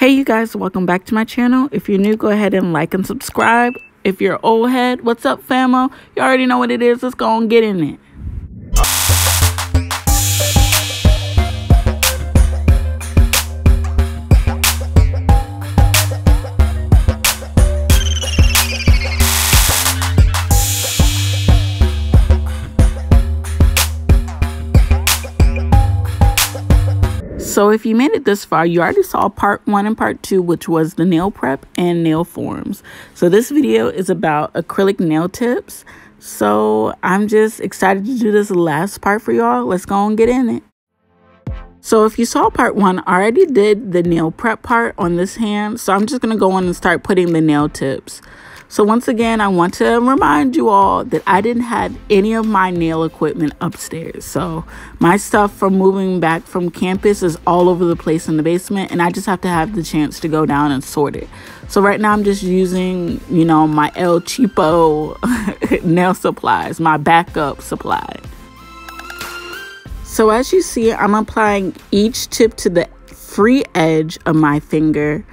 Hey you guys, welcome back to my channel. If you're new, go ahead and like and subscribe. If you're old head, what's up famo? You already know what it is. Let's go and get in it. So if you made it this far, you already saw part 1 and part 2, which was the nail prep and nail forms. So this video is about acrylic nail tips. So I'm just excited to do this last part for y'all. Let's go and get in it. So if you saw part 1, I already did the nail prep part on this hand. So I'm just going to go on and start putting the nail tips. So once again, I want to remind you all that I didn't have any of my nail equipment upstairs. So my stuff from moving back from campus is all over the place in the basement, and I just have to have the chance to go down and sort it. So right now I'm just using, my El Cheapo nail supplies, my backup supply. So as you see, I'm applying each tip to the free edge of my finger.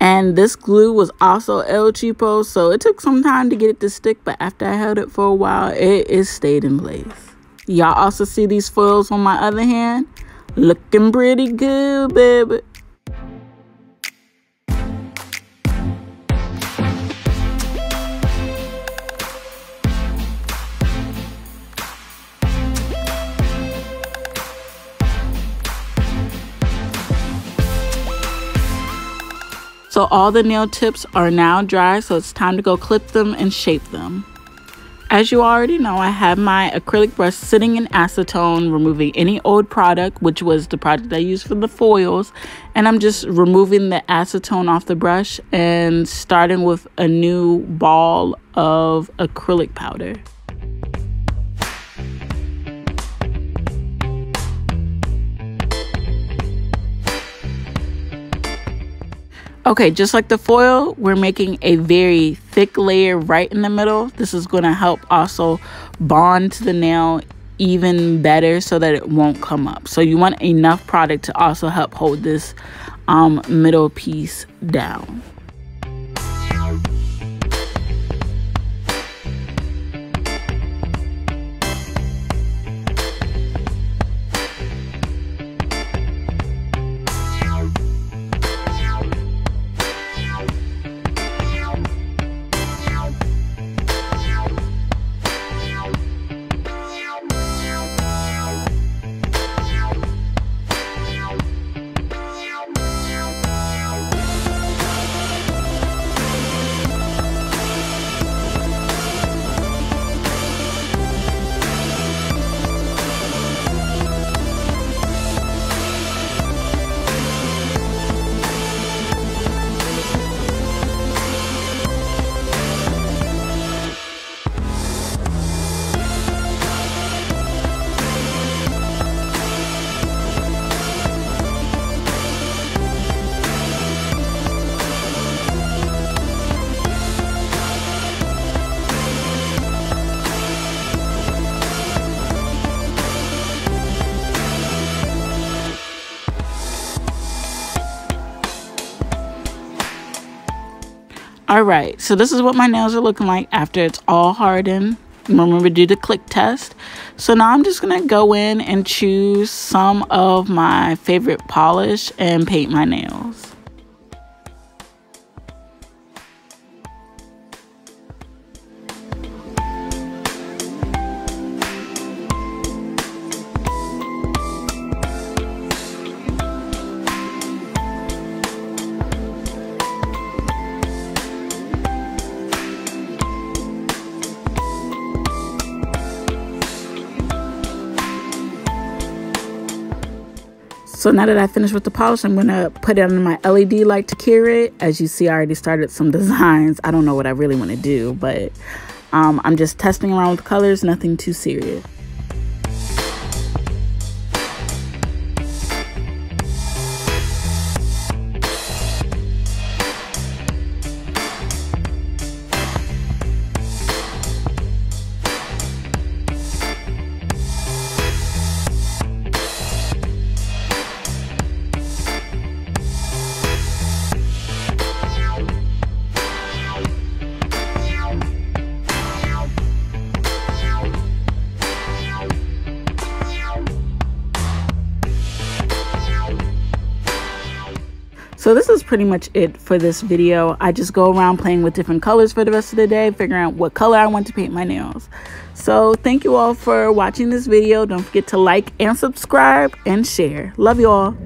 And this glue was also El Cheapo, so it took some time to get it to stick, but after I held it for a while, it stayed in place. Y'all also see these foils on my other hand? Looking pretty good, baby. So all the nail tips are now dry, so it's time to go clip them and shape them. As you already know, I have my acrylic brush sitting in acetone, removing any old product, which was the product I used for the foils. And I'm just removing the acetone off the brush and starting with a new ball of acrylic powder. Okay, just like the foil, we're making a very thick layer right in the middle. This is going to help also bond to the nail even better so that it won't come up. So you want enough product to also help hold this middle piece down. Alright, so this is what my nails are looking like after it's all hardened. Remember to do the click test. So now I'm just going to go in and choose some of my favorite polish and paint my nails. So now that I finished with the polish, I'm going to put it on my LED light to cure it. As you see, I already started some designs. I don't know what I really want to do, but I'm just testing around with colors, nothing too serious. So this is pretty much it for this video. I just go around playing with different colors for the rest of the day, figuring out what color I want to paint my nails. So thank you all for watching this video. Don't forget to like and subscribe and share. Love you all.